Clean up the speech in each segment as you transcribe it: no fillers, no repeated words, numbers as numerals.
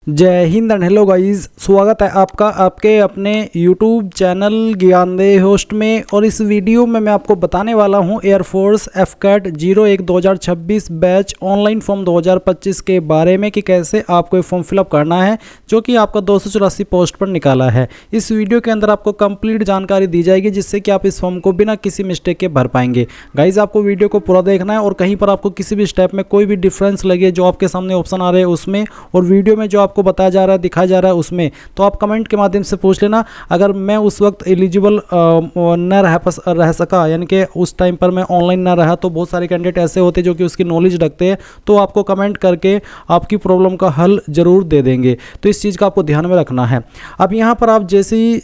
जय Hind and hello guys, स्वागत है आपका आपके अपने YouTube चैनल ज्ञानदेह होस्ट में। और इस वीडियो में मैं आपको बताने वाला हूं air force FCAT 01 2026 batch online form 2025 के बारे में कि कैसे आपको फॉर्म फिलअप करना है, जो कि आपका 284 पोस्ट पर निकाला है। इस वीडियो के अंदर आपको कंप्लीट जानकारी दी जाएगी, जिससे कि आप इस फॉर्म को बिना किसी मिस्टेक के भर पाएंगे। गाइज आपको वीडियो को पूरा देखना है और कहीं पर आपको किसी भी स्टेप में कोई भी डिफरेंस लगे, जो आपके सामने ऑप्शन आ रहे हैं उसमें और वीडियो में जो आपको बताया जा रहा है, दिखाया जा रहा है उसमें, तो आप कमेंट के माध्यम से पूछ लेना। अगर मैं उस वक्त एलिजिबल न रह सका, यानी कि उस टाइम पर मैं ऑनलाइन ना रहा, तो बहुत सारे कैंडिडेट ऐसे होते हैं जो कि उसकी नॉलेज रखते हैं, तो आपको कमेंट करके आपकी प्रॉब्लम का हल जरूर दे देंगे। तो इस चीज़ का आपको ध्यान में रखना है। अब यहाँ पर आप जैसे ही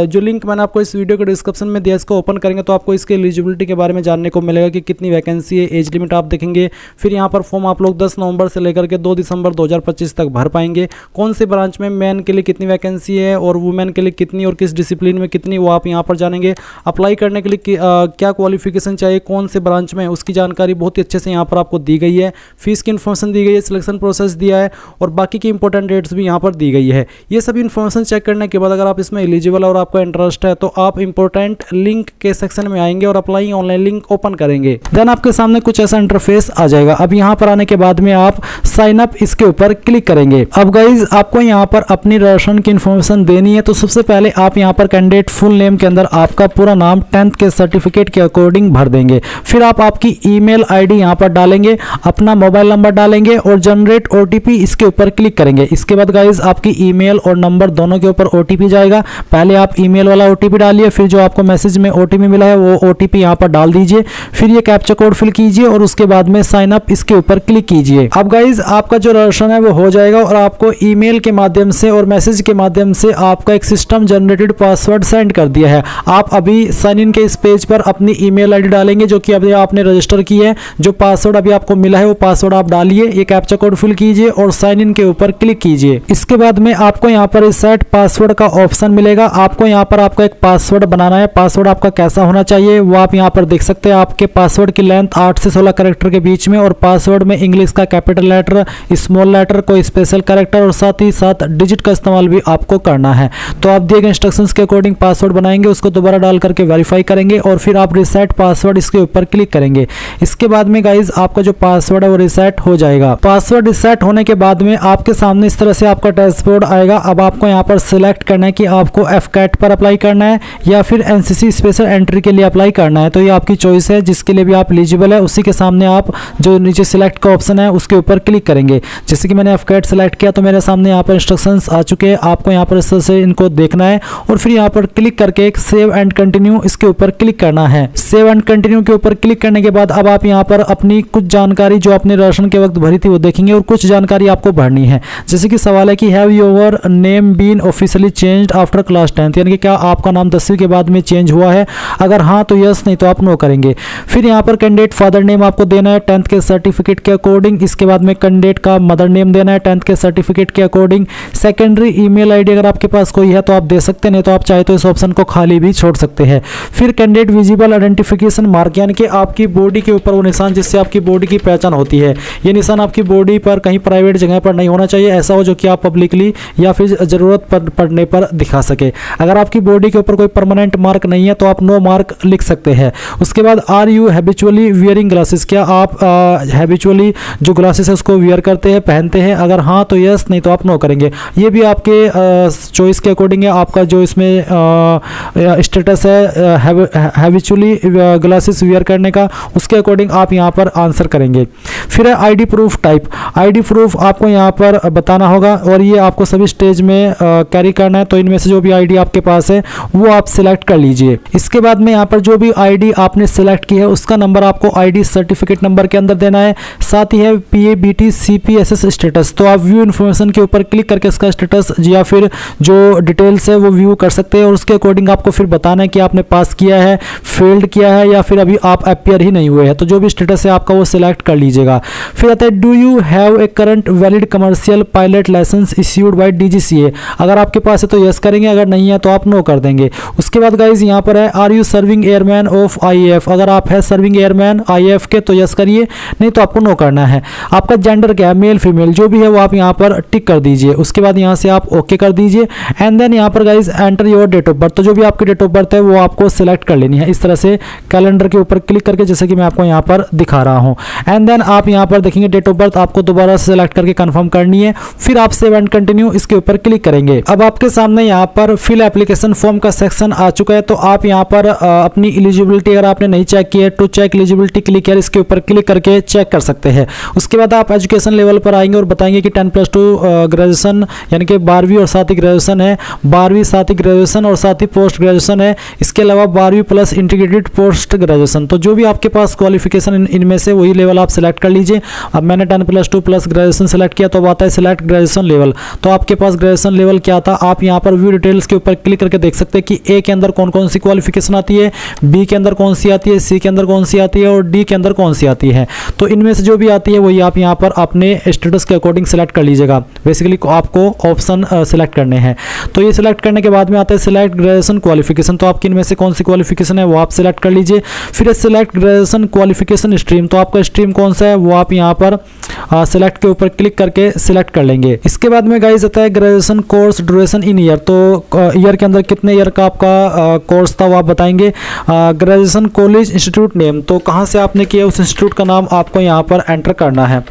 जो लिंक मैंने आपको इस वीडियो के डिस्क्रिप्शन में दिया, इसको ओपन करेंगे तो आपको इसके एलिजिबिलिटी के बारे में जानने को मिलेगा कि कितनी वैकेंसी है, एज लिमिट आप देखेंगे। फिर यहाँ पर फॉर्म आप लोग 10 नवंबर से लेकर के 2 दिसंबर 2025 तक भर पाएंगे। कौन से ब्रांच में मैन के लिए कितनी वैकेंसी है और वुमेन के लिए कितनी और किस डिसिप्लिन में कितनी, वो आप यहाँ पर जानेंगे। अप्लाई करने के लिए क्या क्वालिफिकेशन चाहिए, कौन से ब्रांच में, उसकी जानकारी बहुत ही अच्छे से यहाँ पर आपको दी गई है। फीस की इन्फॉर्मेशन दी गई है, सिलेक्शन प्रोसेस दिया है और बाकी की इंपॉर्टेंट डेट्स भी यहाँ पर दी गई है। ये सभी इन्फॉर्मेशन चेक करने के बाद अगर आप इसमें एलिजिबल और आपका इंटरेस्ट है, तो आप इंपॉर्टेंट लिंक के सेक्शन में आएंगे और अप्लाई ऑनलाइन लिंक ओपन करेंगे। देन आपके सामने कुछ ऐसा इंटरफेस आ जाएगा। अब यहाँ पर आने के बाद में आप साइन अप इसके ऊपर क्लिक करेंगे। अब गाइज आपको यहाँ पर अपनी रजिस्ट्रेशन की इन्फॉर्मेशन देनी है। तो सबसे पहले आप यहाँ पर कैंडिडेट फुल नेम के अंदर आपका पूरा नाम 10th के सर्टिफिकेट के अकॉर्डिंग भर देंगे। फिर आप आपकी ईमेल आईडी यहाँ पर डालेंगे, अपना मोबाइल नंबर डालेंगे और जनरेट OTP इसके ऊपर क्लिक करेंगे। इसके बाद गाइज आपकी ईमेल और नंबर दोनों के ऊपर OTP जाएगा। पहले आप ईमेल वाला OTP डालिए, फिर जो आपको मैसेज में OTP मिला है वो OTP यहाँ पर डाल दीजिए। फिर ये कैप्चा कोड फिल कीजिए और उसके बाद में साइन अप इसके ऊपर क्लिक कीजिए। अब गाइज आपका जो रजिस्ट्रेशन है वो हो जाएगा और आपको ईमेल के माध्यम से और मैसेज के माध्यम से आपका एक सिस्टम जनरेटेड पासवर्ड सेंड कर दिया है। आप अभी साइन इन के इस पेज पर अपनी ईमेल आईडी डालेंगे जो कि अभी आपने रजिस्टर की है। जो पासवर्ड अभी आपको मिला है वो पासवर्ड आप डालिए, ये कैप्चा कोड फिल कीजिए और साइन इन के ऊपर क्लिक कीजिए। इसके बाद में आपको यहाँ पर सेट पासवर्ड का ऑप्शन मिलेगा। आपको यहाँ पर आपका एक पासवर्ड बनाना है। पासवर्ड आपका कैसा होना चाहिए वो आप यहाँ पर देख सकते हैं। आपके पासवर्ड की लेंथ 8 से 16 कैरेक्टर के बीच में और पासवर्ड में इंग्लिश का कैपिटल लेटर, स्मॉल लेटर, कोई स्पेशल कैरेक्टर और साथ ही साथ डिजिट का इस्तेमाल भी आपको करना है। तो आप दिए गए इंस्ट्रक्शंस के अकॉर्डिंग पासवर्ड बनाएंगे, उसको दोबारा डाल करके वेरीफाई करेंगे और फिर आप रिसेट पासवर्ड इसके ऊपर क्लिक करेंगे। इसके बाद में गाइज आपका जो पासवर्ड है वो रिसेट हो जाएगा। पासवर्ड रिसेट होने के बाद में आपके सामने इस तरह से आपका डैशबोर्ड आएगा। अब आपको यहाँ पर सिलेक्ट करना है कि आपको FCAT पर अप्लाई करना है या फिर NCC स्पेशल एंट्री के लिए अप्लाई करना है। तो ये आपकी चॉइस है, जिसके लिए भी आप एलिजिबल है उसी के सामने आप जो नीचे सिलेक्ट का ऑप्शन है उसके ऊपर क्लिक करेंगे। जैसे कि मैंने FCAT सेलेक्ट किया तो मेरे सामने यहाँ पर इंस्ट्रक्शंस आ चुके हैं। आपको यहाँ पर इस तरह से इनको देखना है और फिर यहाँ पर क्लिक करके एक सेव एंड कंटिन्यू इसके ऊपर क्लिक करना है। सेव एंड कंटिन्यू के ऊपर क्लिक करने के बाद अब आप यहाँ पर अपनी कुछ जानकारी जो आपने रजिस्ट्रेशन के वक्त भरी थी वो देखेंगे और कुछ जानकारी आपको भरनी है। जैसे कि सवाल है कि have your name been officially changed after class 10th, यानी कि क्या आपका नाम 10वीं के बाद में चेंज हुआ है। अगर हाँ तो यस, नहीं तो आप नो करेंगे। फिर यहाँ पर कैंडिडेट फादर नेम आपको देना है 10th के सर्टिफिकेट के अकॉर्डिंग। इसके बाद में कैंडिडेट का मदर नेम देना है 10th के सर्टिफिकेट के अकॉर्डिंग। सेकेंडरी ईमेल आईडी अगर आपके पास कोई है तो आप दे सकते हैं, नहीं तो आप चाहे तो इस ऑप्शन को खाली भी छोड़ सकते हैं। फिर कैंडिडेट विजिबल आइडेंटिफिकेशन मार्क, यानी कि आपकी बॉडी के ऊपर वो निशान जिससे आपकी बॉडी की पहचान होती है। ये निशान आपकी बॉडी पर कहीं प्राइवेट जगह पर नहीं होना चाहिए, ऐसा हो जो कि आप पब्लिकली या फिर जरूरत पड़ने पर दिखा सके। अगर आपकी बॉडी के ऊपर कोई परमानेंट मार्क नहीं है तो आप नो मार्क लिख सकते हैं। उसके बाद are you habitually wearing glasses, क्या आप हैबिचुअली जो ग्लासेस है उसको वियर करते हैं, पहनते हैं। अगर हाँ तो यस, नहीं तो आप नो करेंगे। ये भी आपके चॉइस के अकॉर्डिंग है, आपका जो इसमें स्टेटस है हैबिचुअली ग्लासेस वियर करने का, उसके अकॉर्डिंग आप यहाँ पर आंसर करेंगे। फिर है ID proof type. ID proof आपको यहाँ पर बताना होगा और ये आपको सभी स्टेज में कैरी करना है। तो इनमें से जो भी आईडी आपके पास है वो आप सिलेक्ट कर लीजिए। इसके बाद में यहाँ पर जो भी आईडी आपने सिलेक्ट की है उसका नंबर आपको आईडी सर्टिफिकेट नंबर के अंदर देना है। साथ ही है PABT CPSS स्टेटस। तो आप व्यू इन्फॉर्मेशन के ऊपर क्लिक करके इसका स्टेटस या फिर जो डिटेल्स है वो व्यू कर सकते हैं और उसके अकॉर्डिंग आपको फिर बताना है कि आपने पास किया है, फेल्ड किया है या फिर अभी आप अपियर ही नहीं हुए हैं। तो जो भी स्टेटस है आपका वो सिलेक्ट कर लीजिएगा। फिर आता है do you have a current valid commercial pilot licence issued by DGCA। अगर आपके पास है तो यस करेंगे, अगर नहीं है तो आप नो कर देंगे। उसके बाद गाइज यहाँ पर है are you serving airman of IAF। अगर आप है सर्विंग एयरमैन IAF के तो यस करिए, नहीं तो आपको नो करना है। आपका जेंडर क्या है, मेल फीमेल जो भी है वो आप यहाँ पर टिक कर दीजिए। उसके बाद यहाँ से आप ओके कर दीजिए एंड देन यहाँ पर guys enter your date of birth. तो जो भी आपकी डेट ऑफ बर्थ है वो आपको सिलेक्ट कर लेनी है इस तरह से कैलेंडर के ऊपर क्लिक करके, जैसे कि मैं आपको यहाँ पर दिखा रहा हूँ। एंड देन आप यहाँ पर देखेंगे डेट ऑफ बर्थ आपको दोबारा सेलेक्ट करके कंफर्म करनी है, फिर आप सेव एंड कंटिन्यू इसके ऊपर क्लिक करेंगे। अब आपके सामने यहाँ पर फिल एप्लीकेशन फॉर्म का सेक्शन आ चुका है। तो आप यहाँ पर अपनी एलिजिबिलिटी अगर आपने नहीं चेक की है टू चेक एलिजिबिलिटी क्लिक है, इसके ऊपर क्लिक करके चेक कर सकते हैं। उसके बाद आप एजुकेशन लेवल पर आएंगे और बताएंगे कि 10+2 ग्रेजुएशन यानी कि 12वीं और साथ ही ग्रेजुएशन है, 12वीं साथ ही ग्रेजुएशन और साथ ही पोस्ट ग्रेजुएशन है, इसके अलावा 12वीं प्लस इंटीग्रेटेड पोस्ट ग्रेजुएशन। तो जो भी आपके पास क्वालिफिकेशन इनमें से वही लेवल आप सेलेक्ट कर लीजिए। अब मैंने 10+2 प्लस ग्रेजुएशन सेलेक्ट किया तो अब आता है सिलेक्ट ग्रेजुएशन लेवल। तो आपके पास ग्रेजुएशन लेवल क्या था, आप यहाँ पर व्यू डिटेल्स के ऊपर क्लिक करके देख सकते हैं कि ए के अंदर कौन कौन सी क्वालिफिकेशन आती है, बी के अंदर कौन सी आती है, सी के अंदर कौन सी आती है और डी के अंदर कौन सी आती है। तो इनमें से जो भी आती है वही आप यहाँ पर अपने स्टेटस के अकॉर्डिंग सेलेक्ट कर लीजिएगा। बेसिकली आपको ऑप्शन सेलेक्ट करने हैं। तो ये सिलेक्ट करने के बाद में आता है सिलेक्ट ग्रेजुएशन क्वालिफिकेशन। तो आपकी इनमें से कौन सी क्वालिफिकेशन है वो आप सिलेक्ट कर लीजिए। फिर सिलेक्ट ग्रेजुएशन क्वालिफिकेशन स्ट्रीम। तो आपका स्ट्रीम कौन सा है वो आप यहाँ पर सिलेक्ट के ऊपर क्लिक करके सिलेक्ट कर लेंगे। इसके बाद में गाइस आता है ग्रेजुएशन कोर्स ड्यूरेशन इन ईयर। तो ईयर के अंदर कितने ईयर का आपका कोर्स था वो आप बताएंगे। ग्रेजुएशन कॉलेज इंस्टीट्यूट नेम, तो कहाँ से आपने किया उस इंस्टीट्यूट का नाम आपको यहाँ पर एंटर करना है।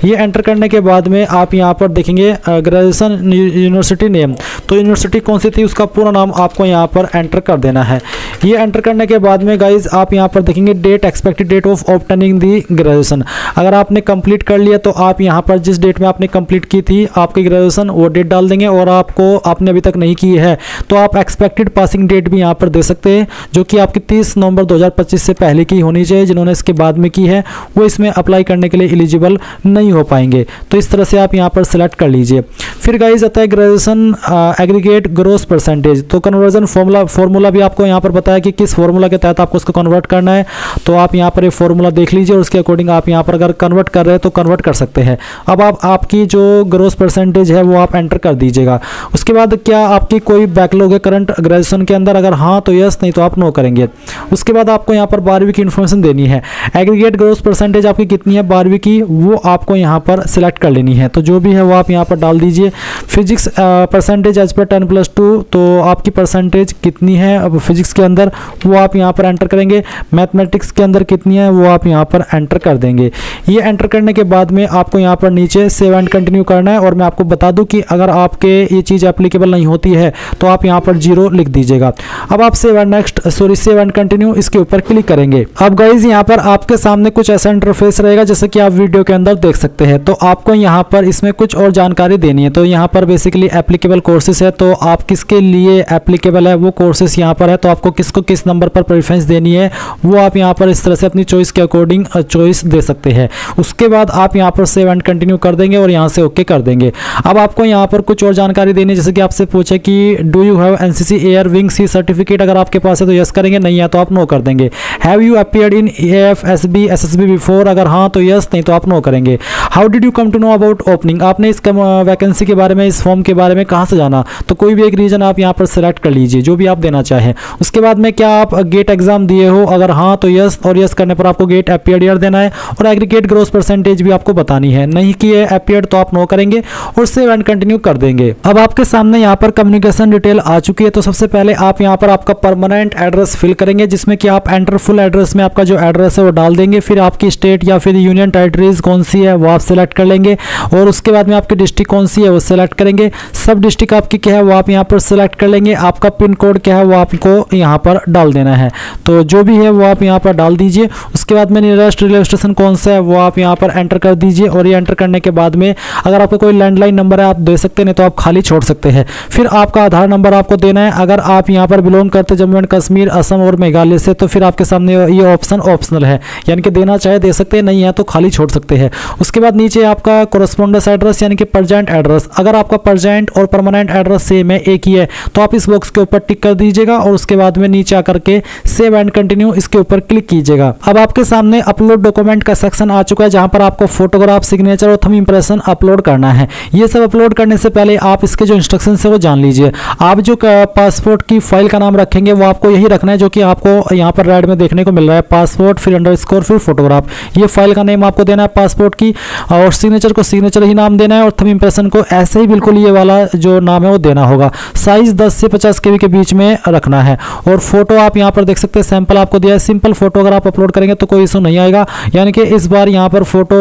ये एंटर करने के बाद में आप यहाँ पर देखेंगे ग्रेजुएशन यूनिवर्सिटी नेम। तो यूनिवर्सिटी कौन सी थी उसका पूरा नाम आपको यहाँ पर एंटर कर देना है। ये एंटर करने के बाद में गाइज आप यहाँ पर देखेंगे date expected date of obtaining the graduation. अगर आपने कंप्लीट कर लिया तो आप यहाँ पर जिस डेट में आपने कंप्लीट की थी आपकी ग्रेजुएशन वो डेट डाल देंगे, और आपने अभी तक नहीं की है तो आप एक्सपेक्टेड पासिंग डेट भी यहाँ पर दे सकते हैं, जो कि आपकी 30 नवंबर 2025 से पहले की होनी चाहिए। जिन्होंने इसके बाद में की है वो इसमें अप्लाई करने के लिए एलिजिबल नहीं हो पाएंगे। तो इस तरह से आप यहाँ पर सिलेक्ट कर लीजिए। फिर गाइज आता है ग्रेजुएशन एग्रीगेट ग्रोस परसेंटेज। तो कन्वर्जन फॉर्मूला भी आपको यहाँ पर बताया कि किस फॉर्मूला के तहत आपको उसको कन्वर्ट करना है। तो आप यहाँ पर ये फॉर्मूला देख लीजिए और उसके अकॉर्डिंग आप यहाँ पर अगर कन्वर्ट कर रहे हैं तो कन्वर्ट कर सकते हैं। अब आपकी जो ग्रोस परसेंटेज है वो आप एंटर कर दीजिएगा। उसके बाद क्या आपकी कोई बैकलॉग है करंट ग्रेजुएशन के अंदर, अगर हाँ तो यस, नहीं तो आप नो करेंगे। उसके बाद आपको यहाँ पर 12वीं की इन्फॉर्मेशन देनी है। एग्रीगेट ग्रोस परसेंटेज आपकी कितनी है 12वीं की वो आपको यहाँ पर सिलेक्ट कर लेनी है। तो जो भी है वो आप यहाँ पर डाल दीजिए। फिजिक्स परसेंटेज एज पर 10+2, तो आपकी परसेंटेज कितनी है अब फिजिक्स के अंदर वो आप यहाँ पर एंटर करेंगे। मैथमेटिक्स के अंदर कितनी है वो आप यहाँ पर एंटर कर देंगे। ये एंटर करने के बाद में आपको यहाँ पर नीचे सेव एंड कंटिन्यू करना है। और मैं आपको बता दूं कि अगर आपके ये चीज़ एप्लीकेबल नहीं होती है तो आप यहाँ पर 0 लिख दीजिएगा। अब आप सेव एंड कंटिन्यू इसके ऊपर क्लिक करेंगे। अब गाइज यहाँ पर आपके सामने कुछ ऐसा इंटरफेस रहेगा जैसे कि आप वीडियो के अंदर देख सकते हैं। तो आपको यहाँ पर इसमें कुछ और जानकारी देनी है। तो यहाँ पर बेसिकली एप्लीकेबल कोर्सेज है, तो आप किसके लिए एप्लीकेबल है वो कोर्सेज यहाँ पर है। तो आपको किसको किस नंबर पर प्रेफरेंस देनी है वो आप यहाँ पर इस तरह से अपनी चॉइस के अकॉर्डिंग चॉइस दे सकते हैं। उसके बाद आप यहाँ पर सेव एंड कंटिन्यू कर देंगे और यहाँ से ओके कर देंगे। अब आपको यहाँ पर कुछ और जानकारी देनी है, जैसे कि आपसे पूछे कि do you have NCC air wing C certificate. अगर आपके पास है तो यस करेंगे, नहीं है तो आप नो कर देंगे। Have you appeared in AFSB SSB before. अगर हाँ तो यस, नहीं तो आप नो करेंगे। How did you come to know about opening. आपने इस वैकेंसी के बारे में, इस फॉर्म के बारे में कहाँ से जाना। तो कोई भी एक रीजन आप यहाँ पर सेलेक्ट कर लीजिए जो भी आप देना चाहें। उसके बाद में क्या आप गेट एग्जाम दिए हो, अगर हाँ तो यस, और यस करने पर आपको गेट अपीयर्ड ईयर देना है। और एग्रीगेट ग्रोस परसेंटेज भी आपको बतानी है। नहीं कि अपीयर्ड तो आप नो करेंगे और सेव एंड कंटिन्यू कर देंगे। अब आपके सामने यहाँ पर कम्युनिकेशन डिटेल आ चुकी है। तो सबसे पहले आप यहाँ पर आपका परमानेंट एड्रेस फिल करेंगे, जिसमें कि आप एंटर फुल एड्रेस में आपका जो एड्रेस है वो डाल देंगे। फिर आपकी स्टेट या फिर यूनियन टेरिटरीज कौन सी है वो आप सेलेक्ट कर लेंगे। और उसके बाद में आपकी डिस्ट्रिक्ट कौन सी है वो सेलेक्ट करेंगे। सब डिस्ट्रिक्ट आपकी क्या है वो आप यहाँ पर सेलेक्ट कर लेंगे। आपका पिन कोड क्या है वो आपको यहाँ पर डाल देना है। तो जो भी है वो आप यहाँ पर डाल दीजिए। उसके बाद में नियरेस्ट रेलवे स्टेशन कौन सा है वो आप यहाँ पर एंटर कर दीजिए। और ये एंटर करने के बाद में अगर आपका कोई लैंडलाइन नंबर है आप दे सकते हैं, नहीं तो आप खाली छोड़ सकते हैं। फिर आपका आधार नंबर आपको देना है। अगर आप यहाँ पर बिलोंग करते जम्मू एंड कश्मीर, असम और मेघालय से, तो फिर आपके सामने ये ऑप्शन ऑप्शनल है, यानी कि देना चाहे दे सकते हैं, नहीं है तो खाली छोड़ सकते हैं। उसके बाद नीचे आपका कोरस्पोंडेंस एड्रेस यानी कि प्रेजेंट एड्रेस। अगर आपका प्रेजेंट और परमानेंट एड्रेस सेम है, एक ही है, तो आप इस बॉक्स के ऊपर टिक कर दीजिएगा। और उसके बाद में नीचे आकर के सेव एंड कंटिन्यू इसके ऊपर क्लिक कीजिएगा। अब आपके सामने अपलोड डॉक्यूमेंट का सेक्शन आ चुका है, जहां पर आपको फोटोग्राफ, सिग्नेचर और थंब इंप्रेशन अपलोड करना है। ये सब अपलोड करने से पहले आप इसके जो इंस्ट्रक्शन है वो जान लीजिए। आप जो पासपोर्ट की फाइल का नाम रखेंगे वो आपको यही रखना है जो कि आपको यहाँ पर रेड में देखने को मिल रहा है, पासपोर्ट फिर अंडरस्कोर फिर फोटोग्राफ। ये फाइल का नेम आपको देना है पासपोर्ट की। और सिग्नेचर को सिग्नेचर ही नाम देना है और थंब इंप्रेशन को ऐसे ही बिल्कुल ये वाला जो नाम है वो देना होगा। साइज 10 से 50 KB के बीच में रखना है। और फोटो आप यहाँ पर देख सकते हैं, सैंपल आपको दिया है। सिंपल फोटो अगर आप अपलोड करेंगे तो कोई इशू नहीं आएगा, यानी कि इस बार यहाँ पर फोटो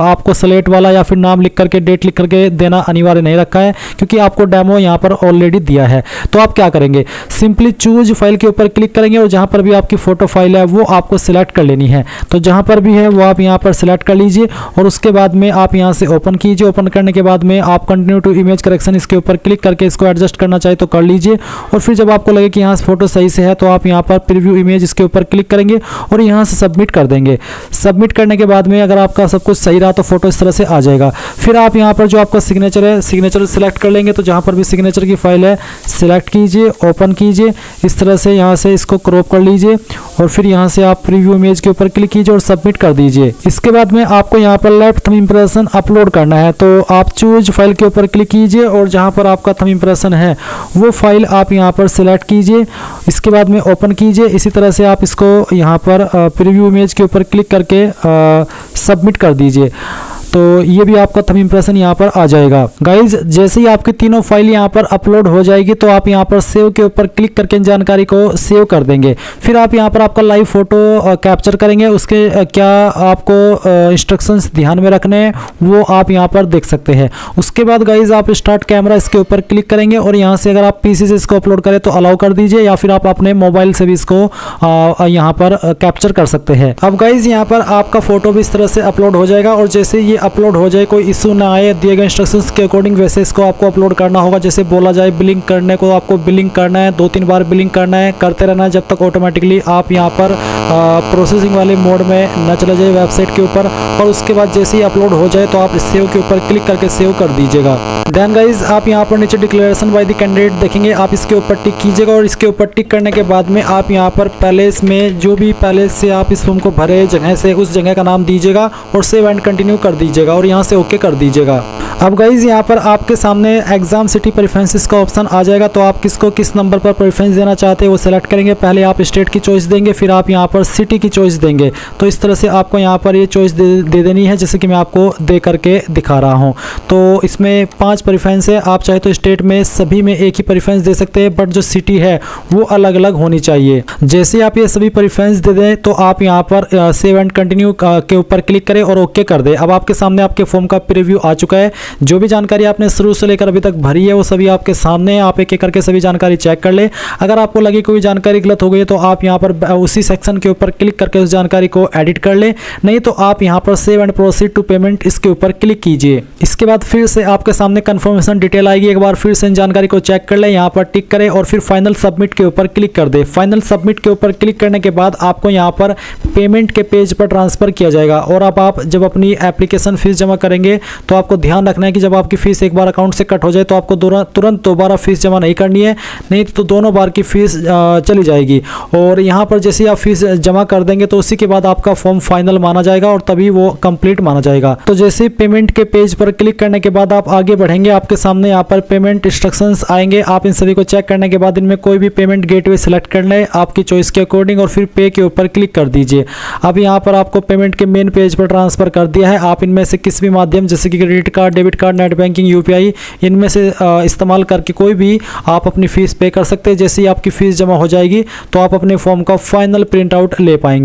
आपको स्लेट वाला या फिर नाम लिख करके डेट लिख करके देना अनिवार्य नहीं रखा है, क्योंकि आपको डेमो यहाँ पर ऑलरेडी दिया है। तो आप क्या करेंगे, सिंपली चूज फाइल के ऊपर क्लिक करेंगे और जहाँ पर भी आपकी फोटो फाइल है वो आपको सिलेक्ट कर लेनी है। तो जहाँ पर भी है वो आप यहाँ पर सिलेक्ट कर लीजिए और उसके बाद में आप यहाँ से ओपन कीजिए। ओपन करने के बाद में आप कंटिन्यू टू इमेज करेक्शन इसके ऊपर क्लिक करके इसको एडजस्ट करना चाहे तो कर लीजिए। और फिर जब आपको लगे कि यहाँ से फोटो सही से है तो आप यहाँ पर प्रीव्यू इमेज इसके ऊपर क्लिक करेंगे और यहाँ से सबमिट कर देंगे। सबमिट करने के बाद में अगर आपका सब कुछ सही रहा तो फोटो इस तरह से आ जाएगा। फिर आप यहाँ पर जो आपका सिग्नेचर है, सिग्नेचर सिलेक्ट कर लेंगे। तो जहाँ पर भी सिग्नेचर की फाइल है सिलेक्ट कीजिए, ओपन कीजिए, इस तरह से यहाँ से इसको क्रॉप कर लीजिए और फिर यहाँ से आप प्रीव्यू इमेज के ऊपर क्लिक कीजिए और सबमिट कर दीजिए। इसके बाद में आपको यहाँ पर लेफ्ट थंब इंप्रेशन अपलोड करना है। तो आप चूज फाइल के ऊपर क्लिक कीजिए और जहाँ पर आपका थंब इंप्रेशन है वो फाइल आप यहाँ पर सिलेक्ट कीजिए। इसके बाद में ओपन कीजिए। इसी तरह से आप इसको यहाँ पर प्रीव्यू इमेज के ऊपर क्लिक करके सबमिट कर दीजिए। तो ये भी आपका थंब इंप्रेशन यहाँ पर आ जाएगा। गाइज जैसे ही आपकी तीनों फाइल यहाँ पर अपलोड हो जाएगी तो आप यहाँ पर सेव के ऊपर क्लिक करके इन जानकारी को सेव कर देंगे। फिर आप यहाँ पर आपका लाइव फोटो कैप्चर करेंगे। उसके क्या आपको इंस्ट्रक्शंस ध्यान में रखने हैं वो आप यहाँ पर देख सकते हैं। उसके बाद गाइज आप स्टार्ट कैमरा इसके ऊपर क्लिक करेंगे और यहाँ से अगर आप पीसी से इसको अपलोड करें तो अलाउ कर दीजिए, या फिर आप अपने मोबाइल से भी इसको यहाँ पर कैप्चर कर सकते हैं। अब गाइज यहाँ पर आपका फोटो भी इस तरह से अपलोड हो जाएगा और जैसे ये अपलोड हो जाए, कोई इशू ना आए, दिए गए इंस्ट्रक्शंस के अकॉर्डिंग वैसे इसको आपको अपलोड करना होगा। जैसे बोला जाए बिलिंग करने को, आपको बिलिंग करना है, 2-3 बार बिलिंग करना है, करते रहना है जब तक ऑटोमेटिकली आप यहाँ पर प्रोसेसिंग वाले मोड में न चला जाए वेबसाइट के ऊपर। और उसके बाद जैसे ही अपलोड हो जाए तो आप सेव के ऊपर क्लिक करके सेव कर दीजिएगा। देन गाइज आप यहाँ पर नीचे डिक्लेरेशन बाय द कैंडिडेट देखेंगे, आप इसके ऊपर टिक कीजिएगा और इसके ऊपर टिक करने के बाद में आप यहाँ पर पहले इसमें जो भी पहले से आप इस फॉर्म को भरे जगह से उस जगह का नाम दीजिएगा और सेव एंड कंटिन्यू कर दीजिएगा और यहाँ से ओके कर दीजिएगा। अब गाइज यहाँ पर आपके सामने एग्जाम सिटी प्रेफरेंसेस का ऑप्शन आ जाएगा। तो आप किसको किस नंबर पर प्रेफरेंस देना चाहते हैं वो सेलेक्ट करेंगे। पहले आप स्टेट की चॉइस देंगे, फिर आप यहाँ पर सिटी की चॉइस देंगे। तो इस तरह से आपको यहाँ पर ये चॉइस दे देनी है, जैसे कि मैं आपको दे करके दिखा रहा हूँ। तो इसमें 5 प्रेफरेंस है। आप चाहे तो स्टेट में सभी में एक ही प्रेफरेंस दे सकते हैं, बट जो सिटी है वो अलग अलग होनी चाहिए। जैसे आप ये सभी प्रेफरेंस दे दें तो आप यहाँ पर सेव एंड कंटिन्यू के ऊपर क्लिक करें और ओके कर दें। अब आपके सामने आपके फॉर्म का प्रीव्यू आ चुका है। जो भी जानकारी आपने शुरू से लेकर अभी तक भरी है वो सभी आपके सामने है। आप एक एक करके सभी जानकारी चेक कर ले। अगर आपको लगे कोई जानकारी गलत हो गई तो आप यहाँ पर उसी सेक्शन के ऊपर क्लिक करके उस जानकारी को एडिट कर ले, नहीं तो आप यहाँ पर save and proceed to payment इसके ऊपर क्लिक कीजिए। इसके बाद फिर से आपके सामने कंफर्मेशन डिटेल आएगी। एक बार फिर से इन जानकारी को चेक कर ले, यहाँ पर टिक करें और फिर फाइनल सबमिट के ऊपर क्लिक कर दे। फाइनल सबमिट के ऊपर क्लिक करने के बाद आपको यहाँ पर पेमेंट के पेज पर ट्रांसफर किया जाएगा। और अब आप जब अपनी एप्लीकेशन फीस जमा करेंगे तो आपको ध्यान रखना है कि जब आपकी फीस एक बार अकाउंट से कट हो जाए तो आपको तुरंत दोबारा फीस जमा नहीं करनी है, नहीं तो दोनों बार की फीस चली जाएगी। और यहाँ पर जैसे आप फीस जमा कर देंगे तो उसी के बाद आपका फॉर्म फाइनल माना जाएगा और तभी वो कंप्लीट माना जाएगा। तो जैसे पेमेंट के पेज पर क्लिक करने के बाद आप आगे बढ़ेंगे, आपके सामने यहाँ पर पेमेंट इंस्ट्रक्शंस आएंगे। आप इन सभी को चेक करने के बाद इनमें कोई भी पेमेंट गेटवे सेलेक्ट कर लें आपकी चॉइस के अकॉर्डिंग और फिर पे के ऊपर क्लिक कर दीजिए। अब यहाँ पर आपको पेमेंट के मेन पेज पर ट्रांसफर कर दिया है। आप इनमें से किसी भी माध्यम जैसे कि credit card, debit card, net banking, UPI, इनमें से इस्तेमाल करके कोई भी आप अपनी फीस पे कर सकते हैं। जैसे ही आपकी फीस जमा हो जाएगी तो आप अपने फॉर्म का फाइनल प्रिंट आउट ले पाएंगे।